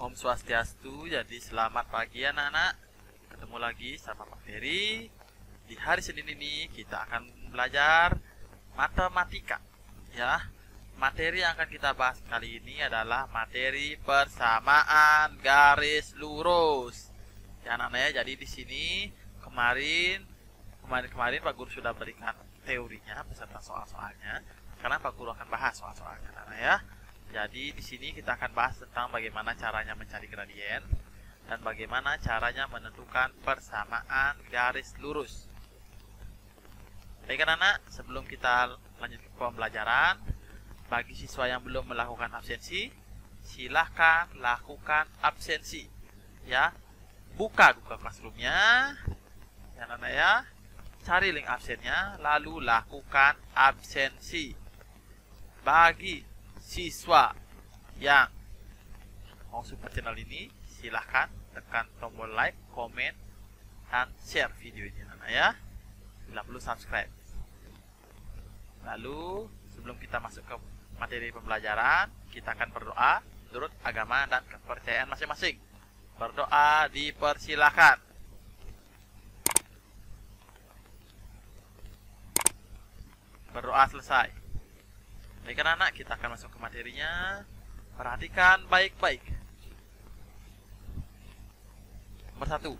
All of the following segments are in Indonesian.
Om Swastiastu. Jadi selamat pagi anak-anak. Ketemu lagi sama Pak Ferry. Di hari Senin ini kita akan belajar matematika. Ya, materi yang akan kita bahas kali ini adalah materi persamaan garis lurus. Ya anak-anak ya. Jadi di sini kemarin Pak Guru sudah berikan teorinya beserta soal-soalnya. Sekarang Pak Guru akan bahas soal-soalnya anak-anak ya. Jadi di sini kita akan bahas tentang bagaimana caranya mencari gradien dan bagaimana caranya menentukan persamaan garis lurus. Baik anak-anak, sebelum kita lanjut ke pembelajaran, bagi siswa yang belum melakukan absensi, silahkan lakukan absensi. Ya, buka Google Classroom-nya, ya anak-anak ya, cari link absennya, lalu lakukan absensi. Bagi siswa yang mau support channel ini, silahkan tekan tombol like, komen, dan share video ini anak ya. Bila perlu subscribe. Lalu sebelum kita masuk ke materi pembelajaran, kita akan berdoa menurut agama dan kepercayaan masing-masing. Berdoa dipersilakan. Berdoa selesai. Baik anak-anak, kita akan masuk ke materinya. Perhatikan baik-baik. Nomor 1.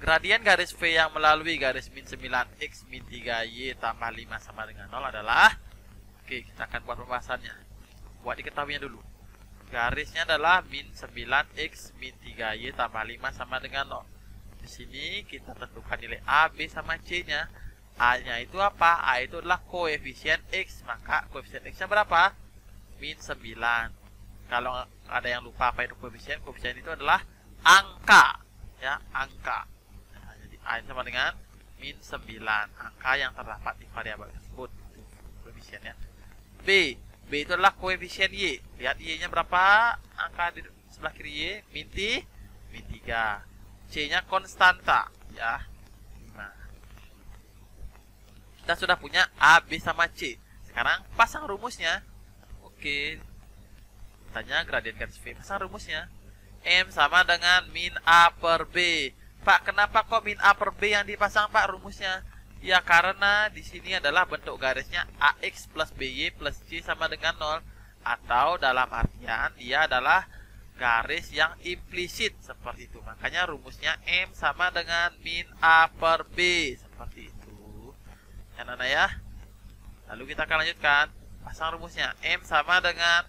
Gradien garis V yang melalui garis min 9x min 3y tambah 5 sama dengan 0 adalah, oke, kita akan buat pembahasannya. Buat diketahuinya dulu. Garisnya adalah min 9x min 3y tambah 5 sama dengan 0. Di sini kita tentukan nilai A, B sama C-nya. A-nya itu apa? A itu adalah koefisien X. Maka koefisien X-nya berapa? Min 9. Kalau ada yang lupa apa itu koefisien, koefisien itu adalah angka. Ya, angka. Nah, jadi A sama dengan min 9. Angka yang terdapat di variabel tersebut. Koefisien ya. B. B itu adalah koefisien Y. Lihat Y-nya berapa? Angka di sebelah kiri Y. Min 3. C-nya konstanta. Ya. Kita sudah punya A, B, sama C. Sekarang pasang rumusnya. Oke. Tanya gradien garis V. Pasang rumusnya. M sama dengan min A per B. Pak, kenapa kok min A per B yang dipasang Pak rumusnya? Ya karena di sini adalah bentuk garisnya AX plus BY plus C sama dengan 0. Atau dalam artian dia adalah garis yang implisit. Seperti itu. Makanya rumusnya M sama dengan min A per B. Seperti itu. Anak-anak ya. Lalu kita akan lanjutkan. Pasang rumusnya. M sama dengan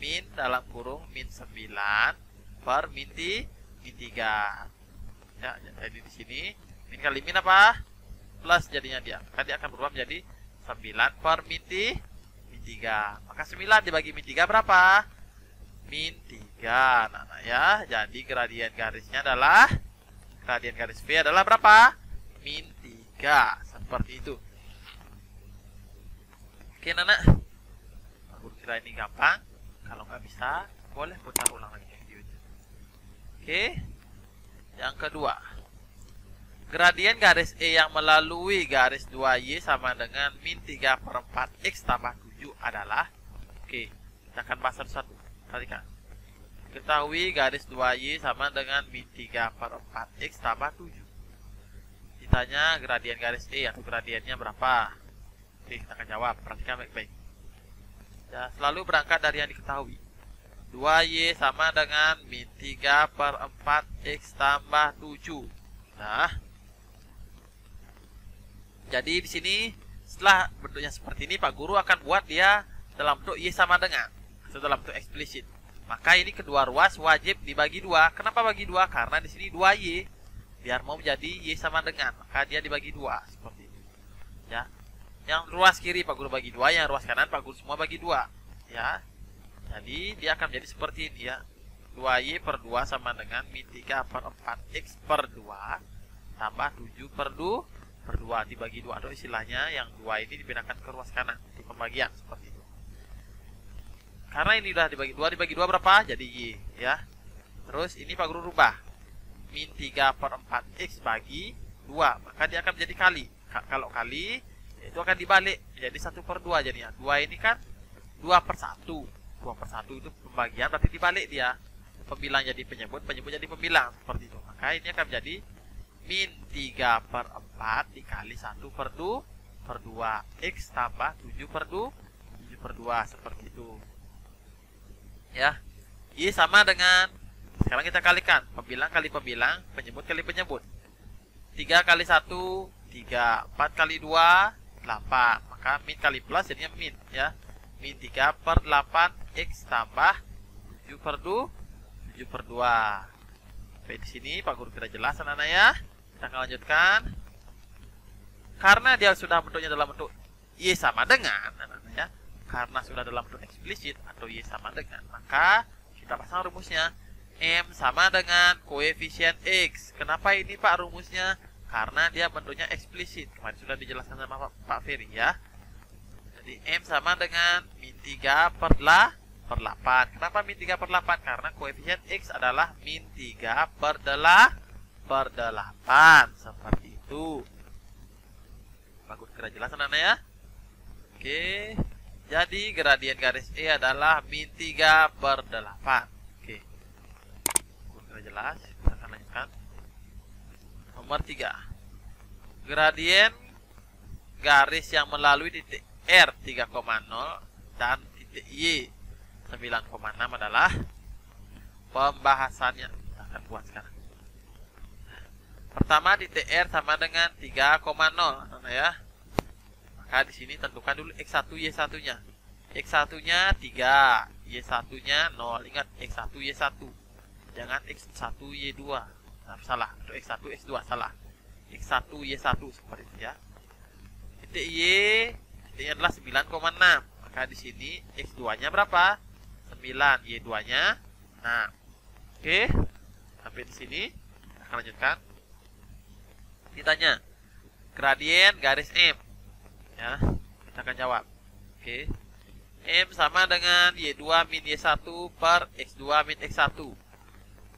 min dalam kurung min 9 per min 3. Ya, jadi di sini min kali min apa? Plus jadinya dia. Maka dia akan berubah menjadi 9 per min 3. Maka 9 dibagi min 3 berapa? Min 3. Anak-anak ya. Jadi gradien garisnya adalah, gradien garis V adalah berapa? Min 3. Seperti itu. Oke anak-anak, aku kira ini gampang. Kalau nggak bisa, boleh putar ulang lagi videonya. Oke. Yang kedua, gradien garis E yang melalui garis 2Y sama dengan min 3 per 4X tambah 7 adalah, oke, kita akan bahas satu-satu. Perhatikan. Ketahui garis 2Y sama dengan min 3 per 4X tambah 7. Ditanya gradien garis E atau gradiennya berapa? Oke, kita akan jawab. Perhatikan baik-baik. Ya, selalu berangkat dari yang diketahui. 2Y sama dengan min 3 per 4X tambah 7. Nah, jadi di sini setelah bentuknya seperti ini, Pak Guru akan buat dia dalam bentuk Y sama dengan, atau dalam bentuk eksplisit. Maka ini kedua ruas wajib dibagi 2. Kenapa bagi 2? Karena di sini 2Y. Biar mau menjadi Y sama dengan, maka dia dibagi 2. Seperti itu. Ya. Yang ruas kiri Pak Guru bagi 2, yang ruas kanan Pak Guru semua bagi 2. Ya. Jadi dia akan menjadi seperti ini ya. 2Y per 2 sama dengan min 3 per 4X per 2 tambah 7 per 2 dibagi 2. Atau istilahnya yang 2 ini dipindahkan ke ruas kanan untuk pembagian seperti itu. Karena ini sudah dibagi 2 berapa? Jadi Y ya. Terus ini Pak Guru rubah. Min 3 per 4X bagi 2. Maka dia akan menjadi kali. Kalau kali itu akan dibalik jadi 1 per 2 jadinya. 2 ini kan 2 per 1. 2 per 1 itu pembagian berarti dibalik dia. pembilang jadi penyebut, penyebut jadi pembilang, seperti itu. Maka ini akan menjadi min 3/4 dikali 1/2 X tambah 7/2 seperti itu. Ya. Y sama dengan, sekarang kita kalikan pembilang kali pembilang, penyebut kali penyebut. 3 kali 1 3, 4 kali 2 8. Maka min kali plus jadinya min, ya. Min 3/8 X tambah 7/2. Oke, di sini Pak Guru tidak jelas anak-anak ya. Kita akan lanjutkan. Karena dia sudah bentuknya dalam bentuk Y sama dengan, anak-anak ya. Karena sudah dalam bentuk eksplisit atau Y sama dengan, maka kita pasang rumusnya. M sama dengan koefisien X. Kenapa ini Pak rumusnya? Karena dia bentuknya eksplisit. Kemarin sudah dijelaskan sama Pak Ferry ya. Jadi M sama dengan min 3/8. Kenapa min 3/8? Karena koefisien X adalah min 3/8. Seperti itu. Bagus, kira jelas anak-anak ya. Oke. Jadi gradien garis E adalah min 3/8. Oke. Kira jelas. Kita akan lanjutkan. Nomor 3. Gradien garis yang melalui titik R 3,0 dan titik Y 9,6 adalah pembahasannya. Kita akan buat sekarang. Pertama, titik R sama dengan 3,0 ya. Maka di sini tentukan dulu X1 Y1-nya. X1-nya 3, Y1-nya 0. Ingat X1 Y1. Jangan X1 Y2. Salah, atau X1 X2 salah. X1 Y1 seperti itu ya. Titik Y, titiknya adalah 9,6. Maka di sini X2-nya berapa? 9, Y2-nya 6. Oke. Sampai di sini kita akan lanjutkan. Ditanya gradien garis M. Ya, kita akan jawab. Oke. M sama dengan Y2 min Y1 per X2 min X1.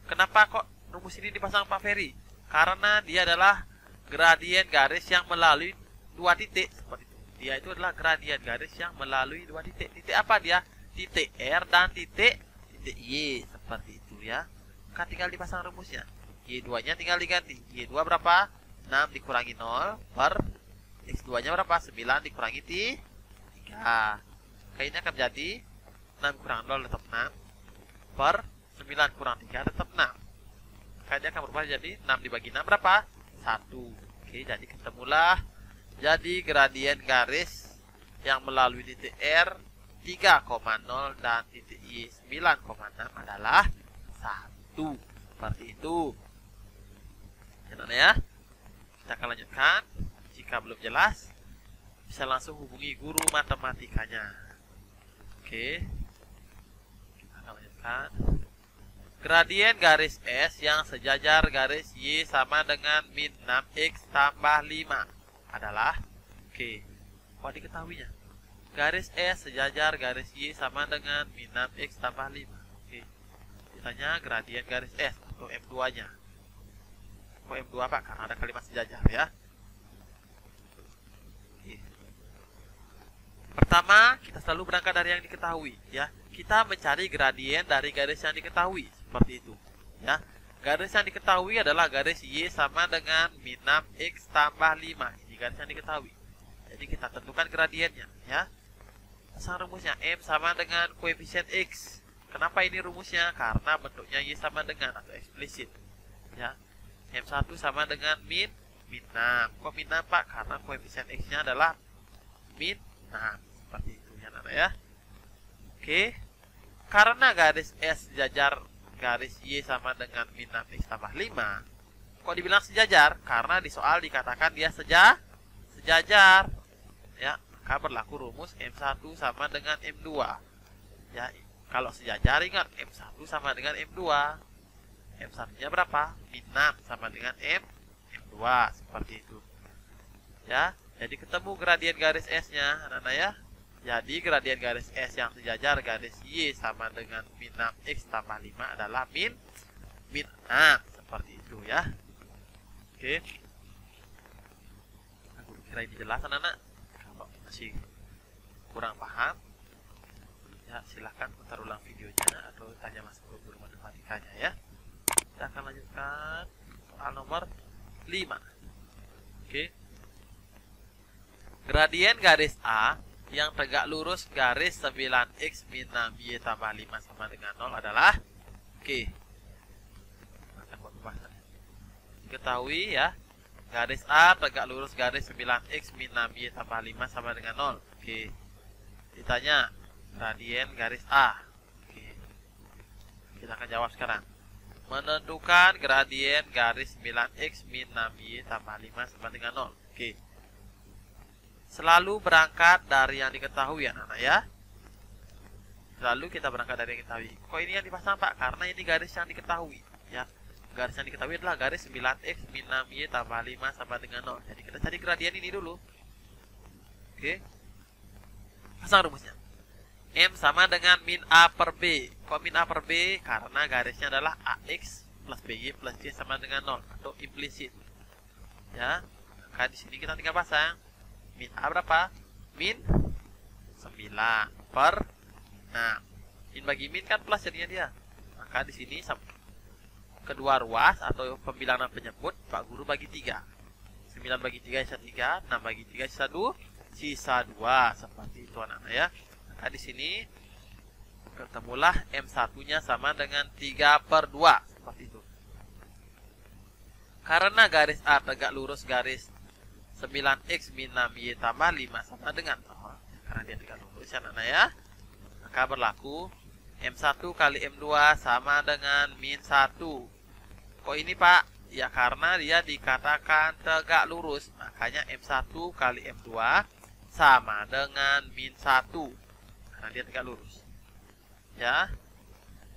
Kenapa kok rumus ini dipasang Pak Ferry? Karena dia adalah gradien garis yang melalui dua titik seperti itu. Dia itu adalah gradien garis yang melalui dua titik. Titik apa dia? Titik R dan titik Y seperti itu ya. Maka tinggal dipasang rumusnya. Y2-nya tinggal diganti. Y2 berapa? 6 dikurangi 0 per X2-nya berapa? 9 dikurangi 3. Maka ini akan menjadi 6 kurang 0 tetap 6 per 9 kurang 3 tetap 6. Maka ini akan berubah jadi 6 dibagi 6 berapa? 1. Oke, jadi ketemulah. Jadi gradien garis yang melalui titik R 3,0 dan titik Y 9,6 adalah 1. Seperti itu. Ya. Kita akan lanjutkan. Jika belum jelas, bisa langsung hubungi guru matematikanya. Oke. Kita akan lanjutkan. Gradien garis S yang sejajar garis Y sama dengan min 6X tambah 5 adalah, oke, kok diketahuinya? Garis S sejajar garis Y sama dengan min 6X tambah 5. Oke. Ditanya gradien garis S atau M2-nya. Kok M2 Pak? Karena ada kalimat sejajar ya. Oke. Pertama, kita selalu berangkat dari yang diketahui ya. Kita mencari gradien dari garis yang diketahui seperti itu ya. Garis yang diketahui adalah garis Y sama dengan min 6X tambah 5. Ini garis yang diketahui. Jadi kita tentukan gradiennya ya. Pasang rumusnya. M sama dengan koefisien X. Kenapa ini rumusnya? Karena bentuknya Y sama dengan atau eksplisit ya. M1 sama dengan min 6. Kok min 6 Pak? Karena koefisien X-nya adalah min 6. Seperti itu ya anak ya. Oke. Karena garis S sejajar garis Y sama dengan min 6X tambah 5. Kok dibilang sejajar? Karena di soal dikatakan dia sejajar. Ya, maka berlaku rumus M1 sama dengan M2. Ya, kalau sejajar ingat M1 sama dengan M2. M1-nya berapa? Min 6 sama dengan M2 seperti itu. Ya, jadi ketemu gradien garis S-nya anak-anak ya. Jadi gradien garis S yang sejajar garis Y sama dengan min 6X tambah 5 adalah min 6 seperti itu ya. Oke. Aku kira ini jelas anak-anak. Kalau masih kurang paham, Ya, silahkan putar ulang videonya atau tanya mas guru matematikanya ya. Kita akan lanjutkan soal nomor 5. Oke. Gradien garis A yang tegak lurus garis 9x min 6y tambah 5 sama dengan 0 adalah oke. Akan buat pembahasan. Diketahui ya, garis A tegak lurus garis 9x min 6y tambah 5 sama dengan 0. Oke. Ditanya gradien garis A. Oke. Kita akan jawab sekarang. Menentukan gradien garis 9x min 6y tambah 5 sama dengan 0. Oke. Selalu berangkat dari yang diketahui ya anak-anak ya. Selalu kita berangkat dari yang diketahui. Kok ini yang dipasang Pak? Karena ini garis yang diketahui ya. Garis yang diketahui adalah garis 9x min 6y tambah 5 sama dengan 0. Jadi kita cari gradien ini dulu. Oke. Pasang rumusnya. M sama dengan min A per B. Kok min A per B? Karena garisnya adalah AX plus BY plus C sama dengan 0 atau implisit. Ya. Maka di sini kita tinggal pasang. Min A berapa? Min 9 per 6. Min bagi min kan plus jadinya dia. Maka di sini kedua ruas atau pembilangan penyebut Pak Guru bagi 3. 9 bagi 3 sisa 3, 6 bagi 3 sisa 2, sisa 2. Seperti itu anak-anak ya. Maka di sini ketemulah M1-nya sama dengan 3 per 2. Seperti itu. Karena garis A tegak lurus garis 9x min 6y tambah 5 sama dengan 0. Karena dia tegak lurus ya anak-anak ya. Maka berlaku M1 kali M2 sama dengan min 1. Kok ini Pak? Ya karena dia dikatakan tegak lurus. Makanya M1 kali M2 sama dengan min 1. Karena dia tegak lurus. Ya.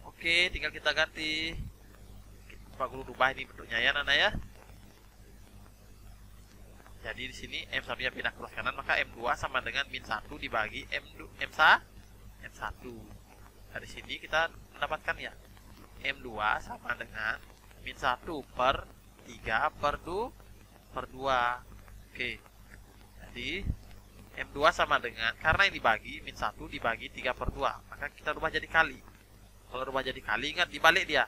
Oke, tinggal kita ganti. Pak Guru rubah ini bentuknya ya anak-anak ya. Jadi di sini M1-nya pindah ke sebelah kanan, maka M2 sama dengan min 1 dibagi M1. Dari sini kita mendapatkan ya M2 sama dengan min 1 per 3 per 2. Oke. Jadi M2 sama dengan, karena ini dibagi, min 1 dibagi 3 per 2. Maka kita rubah jadi kali. Kalau rubah jadi kali, ingat dibalik dia.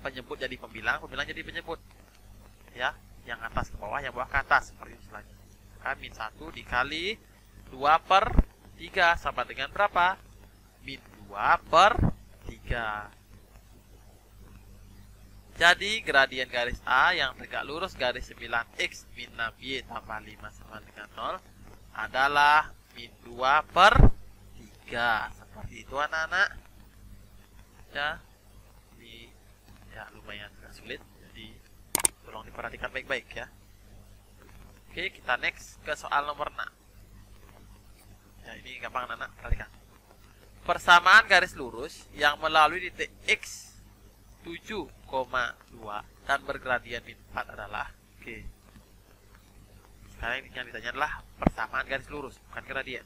Penyebut jadi pembilang, pembilang jadi penyebut. Ya, yang atas ke bawah, yang bawah ke atas. Seperti itu istilahnya. Maka min 1 dikali 2 per 3 sama dengan berapa? Min 2 per 3. Jadi gradien garis A yang tegak lurus garis 9x min 6y tambah 5 sama dengan 0 adalah min 2 per 3. Seperti itu anak-anak. Ya. Ini ya lumayan agak sulit. Jadi tolong diperhatikan baik-baik ya. Oke, kita next ke soal nomor 6. Ya, ini gampang anak-anak, perhatikan. Persamaan garis lurus yang melalui titik X 7,2 dan bergradien min 4 adalah oke. Sekarang yang ditanya adalah persamaan garis lurus, bukan gradien.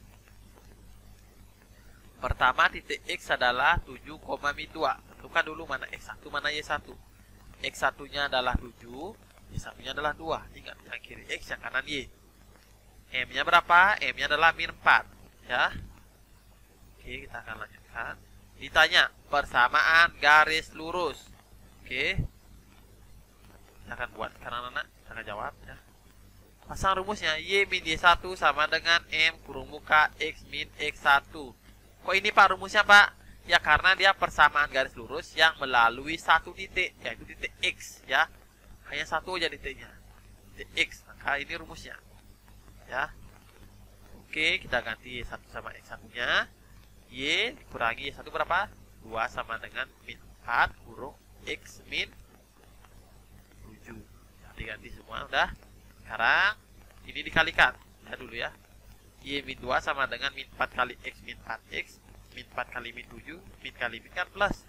Pertama titik X adalah 7, min 2. Tentukan dulu mana X1, mana Y1. X1-nya adalah 7, Y1-nya adalah 2. Ingat, yang kiri X, yang kanan Y. M-nya berapa? M-nya adalah min 4. Ya. Oke, kita akan lanjutkan. Ditanya persamaan garis lurus. Oke. Kita akan buat sekarang anak, kita akan jawab ya. Pasang rumusnya Y min Y1 sama dengan M kurung muka X min X1. Kok ini Pak rumusnya Pak? Ya karena dia persamaan garis lurus yang melalui satu titik, yaitu titik X ya. Hanya satu aja titiknya, titik X. Maka ini rumusnya ya. Oke, kita ganti Y1 sama X1-nya. Y dikurangi Y1 berapa? 2 sama dengan min 4 kurung X min 7. Ganti-ganti semua udah. Sekarang ini dikalikan ya dulu ya. Y min 2 sama dengan min 4 kali X min 4X. Min 4 kali min 7. Min kali min kan plus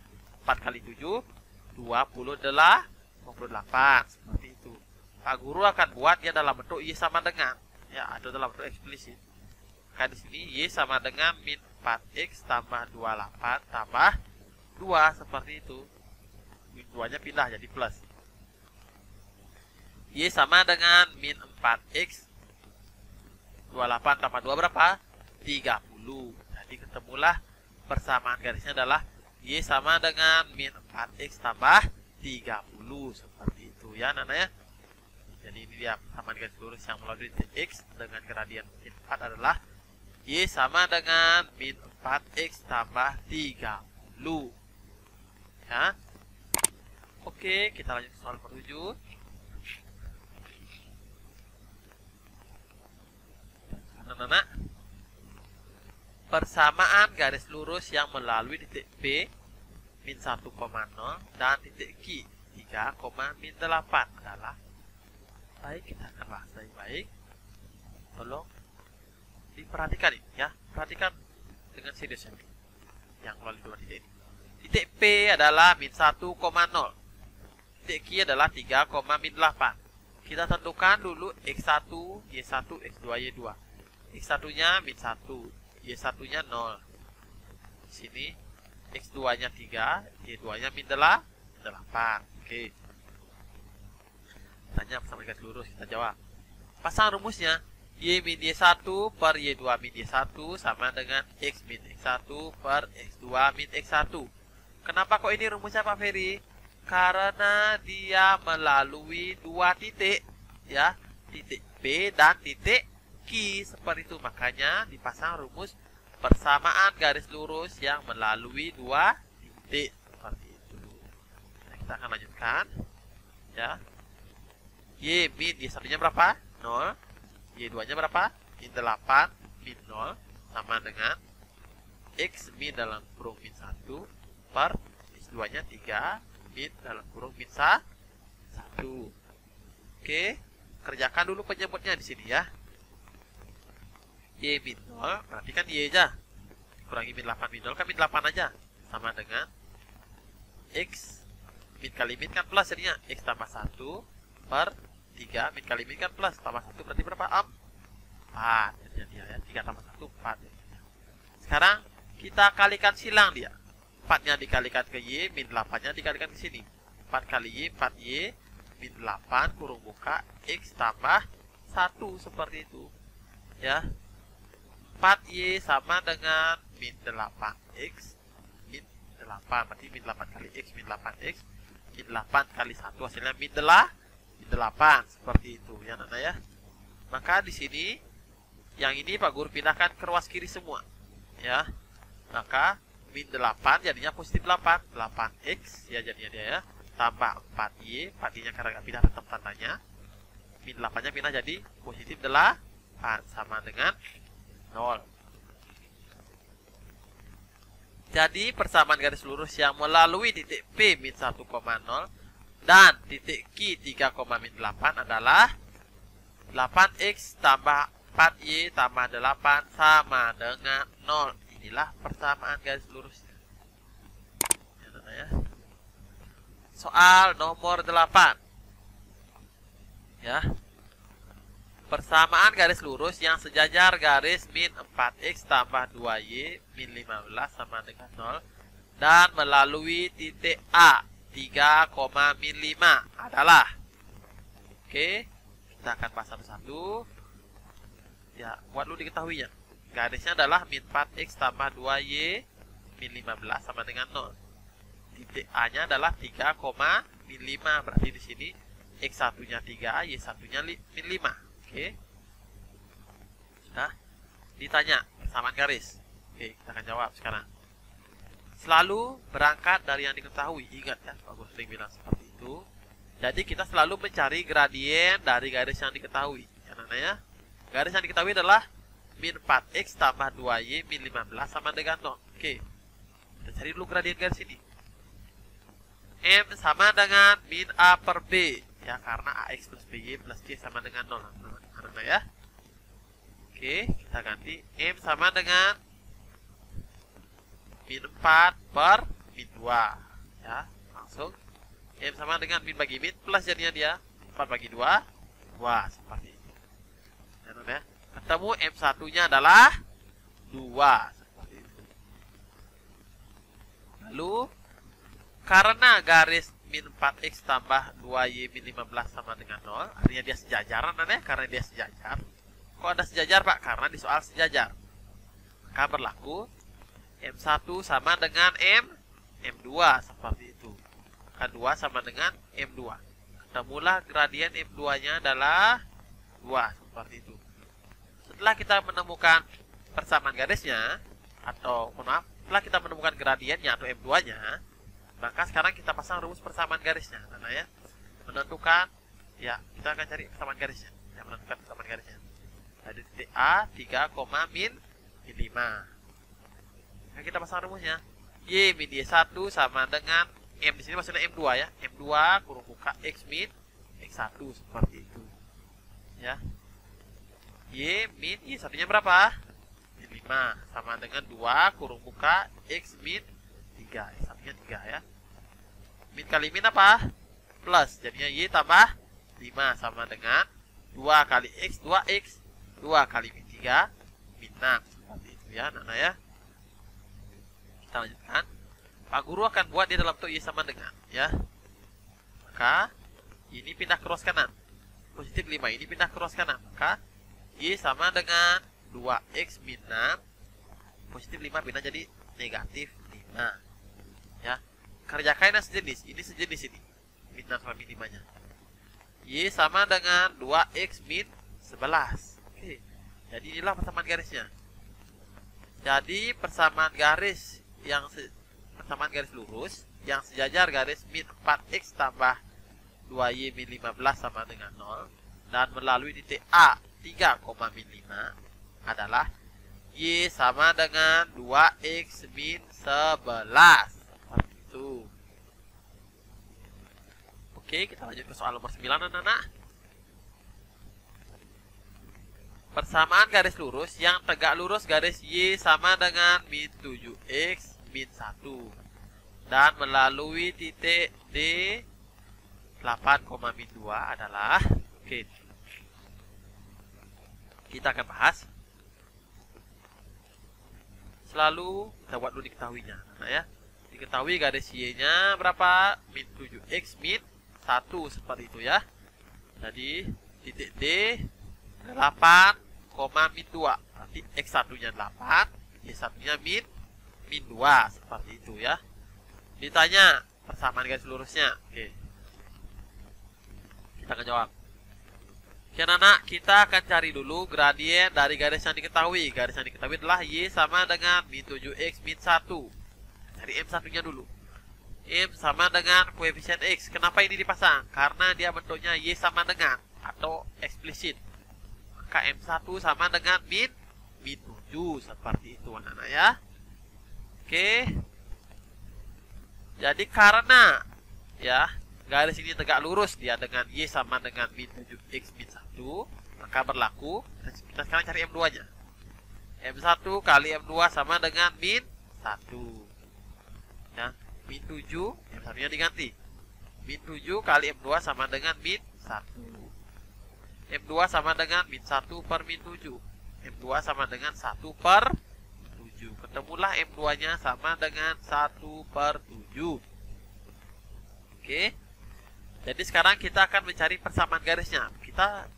4 kali 7 28. Seperti itu. Pak Guru akan buat ya dalam bentuk Y sama dengan ya, atau dalam bentuk eksplisit. Maka di sini Y sama dengan min 4X tambah 28 tambah 2. Seperti itu. Min 2 nya pindah jadi plus. Y sama dengan min 4X 28 tambah 2 berapa? 30. Jadi ketemulah persamaan garisnya adalah Y sama dengan min 4X tambah 30. Seperti itu ya anak-anak ya. Jadi ini dia persamaan garis lurus yang melalui titik X dengan gradien min 4 adalah Y sama dengan min 4X tambah 30 ya. Oke, kita lanjut ke soal nomor 7. Anak-anak, persamaan garis lurus yang melalui titik P min 1,0 dan titik Q 3, min 8 adalah. Baik, kita akan bahas baik-baik. Tolong diperhatikan ini ya, perhatikan dengan serius ini yang melalui dua titik ini. Titik P adalah min 1,0, titik Q adalah 3, min 8. Kita tentukan dulu X1, Y1, X2, Y2. X1 nya min 1, Y1 nya 0. Di sini X2 nya 3, Y2 nya min 8. Oke. Tanya persamaan garis lurus, kita jawab. Pasang rumusnya, Y min Y1 per Y2 min Y1 sama dengan X min X1 per X2 min X1. Kenapa kok ini rumusnya Pak Ferry? Karena dia melalui dua titik ya, titik P dan titik Q. Seperti itu, makanya dipasang rumus persamaan garis lurus yang melalui dua titik. Seperti itu. Nah, kita akan lanjutkan ya. Y min Y1 nya berapa? 0. Y2 nya berapa? Min 8 min 0 sama dengan X min dalam kurung min 1 per X2 nya 3 min dalam kurung min 1. Oke, kerjakan dulu penyebutnya di sini ya. Y min 0, berarti kan Y aja. Kurangi min 8 min 0 kan min 8 aja. Sama dengan X min kali min kan plus jadinya X tambah 1 per 3 min kali min kan plus tambah 1 berarti berapa? 4 jadinya ya. 3 tambah 1 4 jadinya. Sekarang kita kalikan silang dia. 4 nya dikalikan ke Y, min 8 nya dikalikan ke sini. 4 kali Y, 4Y min 8 kurung buka X tambah 1 seperti itu ya. 4Y sama dengan min 8X min 8, berarti min 8 kali X min 8X min 8 kali 1 hasilnya min 8 seperti itu ya anak-anak ya. Maka di sini yang ini Pak Guru pindahkan ke ruas kiri semua ya. Maka min 8 jadinya positif 8, 8X ya jadinya dia ya, tambah 4Y, 4Y nya karena pindah tetap tandanya, min 8 nya pindah jadi positif 8 sama dengan 0. Jadi persamaan garis lurus yang melalui titik P min 1,0 dan titik Q 3, min 8 adalah 8X tambah 4Y tambah 8 sama dengan 0. Inilah persamaan garis lurusnya ya. Soal nomor 8 ya. Persamaan garis lurus yang sejajar garis min 4X tambah 2Y min 15 sama dengan 0 dan melalui titik A 3, min 5 adalah. Oke, kita akan bahas satu-satu ya, buat lu diketahuinya. Garisnya adalah min 4X tambah 2Y min 15 sama dengan 0. Titik A nya adalah 3, min 5, berarti di sini X1 nya 3, Y1 nya min 5. Oke. Nah, ditanya persamaan garis. Oke, kita akan jawab sekarang. Selalu berangkat dari yang diketahui. Ingat ya, Pak Guru sering bilang seperti itu. Jadi kita selalu mencari gradien dari garis yang diketahui. Ya, namanya garis yang diketahui adalah min 4X tambah 2Y min 15 sama dengan 0. Oke. Kita cari dulu gradien garis ini. M sama dengan min A per B. Ya, karena AX plus BY plus C sama dengan 0. Karena ya. Oke, kita ganti. M sama dengan min 4 per min 2. Ya, langsung. M sama dengan min bagi min plus jadinya dia. 4 bagi 2. 2, seperti itu. Ya. Ketemu M1 nya adalah 2. Seperti itu. Lalu, karena garis min 4X tambah 2Y min 15 sama dengan 0, artinya dia sejajar, karena dia sejajar. Kok ada sejajar Pak? Karena di soal sejajar. Maka berlaku M1 sama dengan M2 seperti itu. K2 sama dengan M2. Ketemulah gradien M2-nya adalah 2 seperti itu. Setelah kita menemukan persamaan garisnya atau setelah kita menemukan gradiennya atau M2-nya, maka sekarang kita pasang rumus persamaan garisnya. Nah, ya, menentukan ya, kita akan cari persamaan garisnya. Ya, menentukan persamaan garisnya. Dari titik A 3, min 5. Nah, kita pasang rumusnya. Y min Y1 sama dengan M, di sini maksudnya M2 ya. M2 kurung buka X min X1 seperti itu. Ya. Y min Y1-nya berapa? Min 5 sama dengan 2 kurung buka X min 3. X1-nya 3 ya. Min kali min apa? Plus. Jadinya Y tambah 5 sama dengan 2 kali X 2X. 2 kali min 3 min 6 seperti itu ya, Nana ya. Kita lanjutkan. Pak Guru akan buat di dalam bentuk Y sama dengan ya. Maka ini pindah cross kanan. Positif 5 ini pindah cross kanan. Maka Y sama dengan 2X min 6. Positif 5 pindah jadi negatif 5. Ya. Kerjakan yang sejenis. Ini sejenis ini. Min 6 sama min 5-nya. Y sama dengan 2X min 11. Oke. Jadi inilah persamaan garisnya. Jadi persamaan garis yang persamaan garis lurus yang sejajar garis min 4x tambah 2y min 15 sama dengan 0 dan melalui titik A 3, min 5 adalah y sama dengan 2x min 11. Seperti itu. Oke, kita lanjut ke soal nomor 9, anak-anak. Persamaan garis lurus yang tegak lurus garis Y sama dengan min 7X min 1 dan melalui titik D 8, min 2 adalah oke. Kita akan bahas. Selalu kita buat dulu diketahuinya. Nah, ya. Diketahui garis Y-nya berapa? Min 7X min 1 seperti itu ya. Jadi titik D 8, min 2. Berarti X1-nya 8, Y1-nya min 2. Seperti itu ya. Ditanya persamaan garis lurusnya. Oke. Kita akan jawab. Oke, anak, kita akan cari dulu gradien dari garis yang diketahui. Garis yang diketahui adalah Y sama dengan min 7X min 1. Cari M1-nya dulu. M sama dengan koefisien X. Kenapa ini dipasang? Karena dia bentuknya Y sama dengan atau eksplisit. M1 sama dengan min 7 seperti itu, anak-anak ya. Oke. Jadi karena ya garis ini tegak lurus dia dengan Y sama dengan min 7X min 1, maka berlaku kita sekarang cari M2-nya. M1 kali M2 sama dengan min 1. Ya, min 7, M1-nya diganti. Min 7 kali M2 sama dengan min 1. M2 sama dengan min 1 per min 7. M2 sama dengan 1 per 7. Ketemulah M2-nya sama dengan 1 per 7. Oke. Jadi sekarang kita akan mencari persamaan garisnya. Kita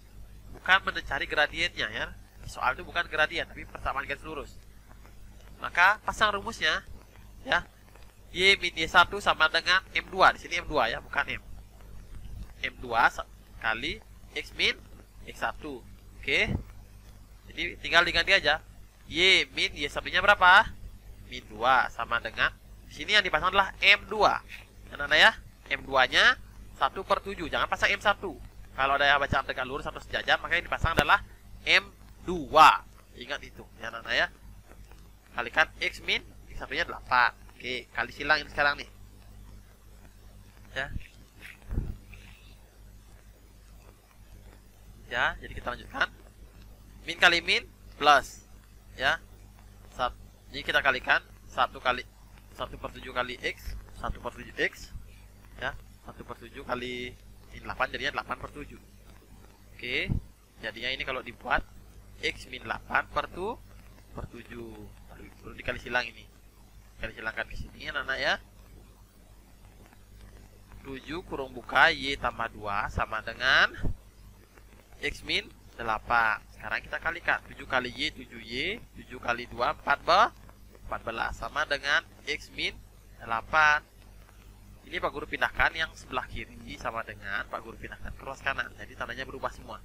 bukan mencari gradiennya ya. Soal itu bukan gradien, tapi persamaan garis lurus. Maka pasang rumusnya ya. Y min Y1 sama dengan M2. Di sini M2 ya, bukan M. M2 kali X min X1. Oke. Jadi tinggal diganti aja. Y min Y1-nya berapa? Min 2 sama dengan di sini yang dipasang adalah M2. Anak-anak ya, M2-nya 1 per 7. Jangan pasang M1. Kalau ada bacaan tegak lurus atau sejajar, maka yang dipasang adalah M2. Ingat itu, ya anak-anak ya. Kalikan X min X1-nya 8. Oke, kali silang ini sekarang nih. Ya. Ya, jadi kita lanjutkan. Min kali min plus ya. Jadi kita kalikan 1 kali 1 per 7 kali X, 1 per 7 X ya. 1 per 7 kali ini 8 jadinya 8 per 7. Oke. Jadinya ini kalau dibuat X min 8 per 7 perlu dikali silang ini. Kali silangkan ke sini anak-anak ya. 7 kurung buka Y tambah 2 sama dengan X min 8. Sekarang kita kalikan 7 kali Y 7Y, 7 kali 2 14 14 sama dengan X min 8. Ini Pak Guru pindahkan yang sebelah kiri sama dengan Pak Guru pindahkan ke ruas kanan. Jadi tandanya berubah semua.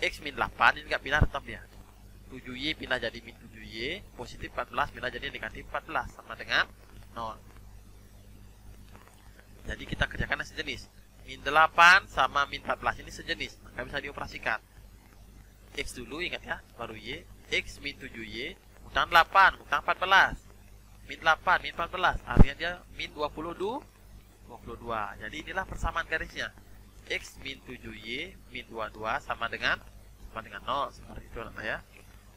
X min 8 ini nggak pindah, tetap dia. 7Y pindah jadi min 7Y. Positif 14 pindah jadi negatif 14 sama dengan 0. Jadi kita kerjakan yang sejenis. Min 8 sama min 14 ini sejenis, maka bisa dioperasikan. X dulu, ingat ya, baru Y. X min 7Y, utang 8, utang 14. Min 8, min 14, artinya dia min 22. Jadi inilah persamaan garisnya. X min 7Y, min 22 sama dengan 0. Seperti itu ya.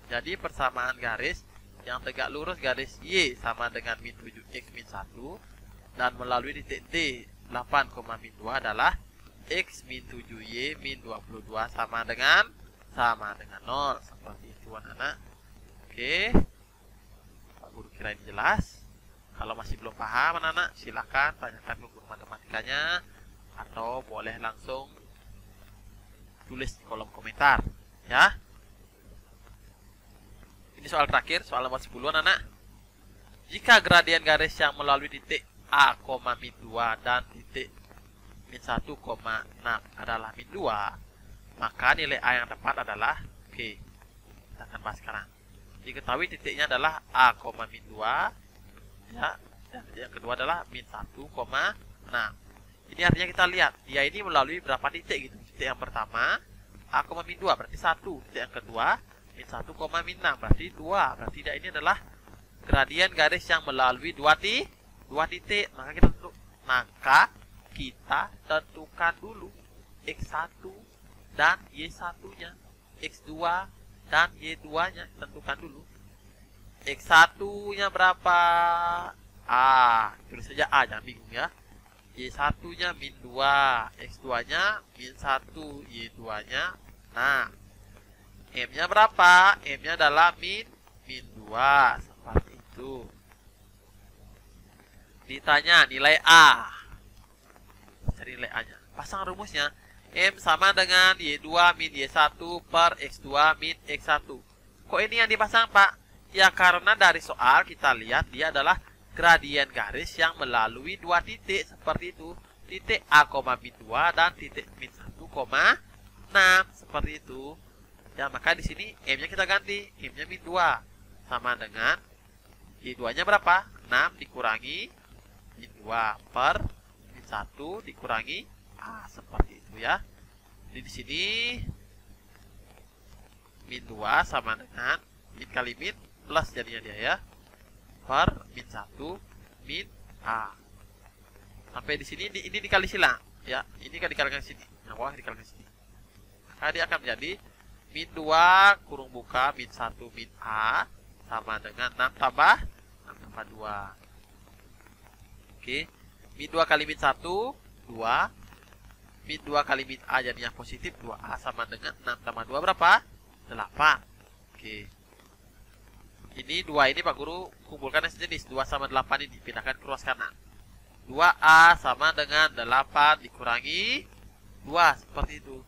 Jadi persamaan garis yang tegak lurus garis Y sama dengan min 7X min 1. Dan melalui titik D 8, min 2 adalah X min 7Y min 22 sama dengan 0. Seperti itu anak-anak. Oke, Pak Guru kira ini jelas. Kalau masih belum paham anak-anak, silahkan tanyakan ke guru matematikanya, atau boleh langsung tulis di kolom komentar ya. Ini soal terakhir, soal nomor 10 anak-anak. Jika gradien garis yang melalui titik A, min 2 dan titik min 1, 6 adalah min 2, maka nilai A yang tepat adalah Oke, kita akan bahas sekarang. Diketahui titiknya adalah A, min 2 ya, dan yang kedua adalah min 1,6. Ini artinya kita lihat dia ini melalui berapa titik gitu. Titik yang pertama A, min 2 berarti 1. Titik yang kedua min 1,6 berarti 2. Berarti dia ini adalah gradien garis yang melalui dua titik. Maka kita tentukan dulu X1 dan Y1-nya, X2 dan Y2-nya tentukan dulu. X1-nya berapa? A, tulis saja A, jangan bingung ya. Y1-nya min 2, X2-nya min 1, Y2-nya. Nah, M-nya berapa? M-nya adalah min 2, seperti itu. Ditanya nilai A. Cari nilai A-nya. Pasang rumusnya. M sama dengan Y2 min Y1 per X2 min X1. Kok ini yang dipasang, Pak? Ya karena dari soal kita lihat dia adalah gradien garis yang melalui dua titik seperti itu. Titik A, min 2 dan titik min 1,6 seperti itu. Ya, maka di sini M-nya kita ganti. M-nya min 2 sama dengan Y2-nya berapa? 6 dikurangi min 2 per min 1 dikurangi A, seperti itu ya. Jadi di sini min 2 sama dengan min kali min plus jadinya dia ya, per min 1 min A. Sampai di sini ini dikali silang ya. Ini kan dikalikan sini, yang bawah dikalikan sini. Maka dia akan menjadi min 2 kurung buka min 1 min A sama dengan 6 tambah 2. Oke, min 2 kali min 1 2. Min 2 kali min A jadinya positif 2A sama dengan 6 tambah 2 berapa? 8. Oke. Ini 2 ini Pak Guru kumpulkan yang sejenis. 2 sama 8 ini dipindahkan ke ruas kanan. 2A sama dengan 8 dikurangi 2, seperti itu.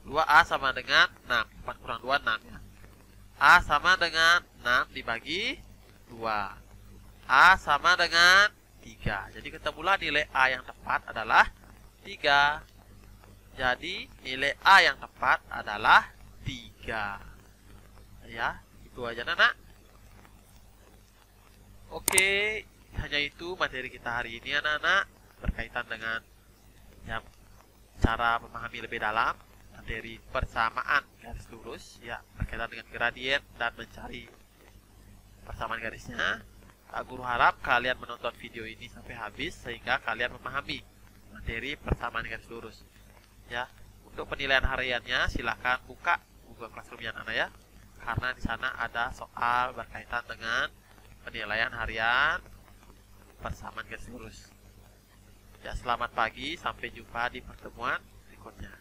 2A sama dengan 6. 4 kurang 2, 6 ya. A sama dengan 6 dibagi 2. A sama dengan 3. Jadi ketemulah nilai A yang tepat adalah 3. Jadi nilai A yang tepat adalah 3. Ya, itu aja anak. Oke, hanya itu materi kita hari ini anak-anak, berkaitan dengan ya, cara memahami lebih dalam materi persamaan garis lurus ya, berkaitan dengan gradien dan mencari persamaan garisnya. Pak Guru harap kalian menonton video ini sampai habis sehingga kalian memahami materi persamaan garis lurus. Ya, untuk penilaian hariannya silahkan buka Google Classroom-nya anak ya, karena di sana ada soal berkaitan dengan penilaian harian persamaan garis lurus. Ya, selamat pagi, sampai jumpa di pertemuan berikutnya.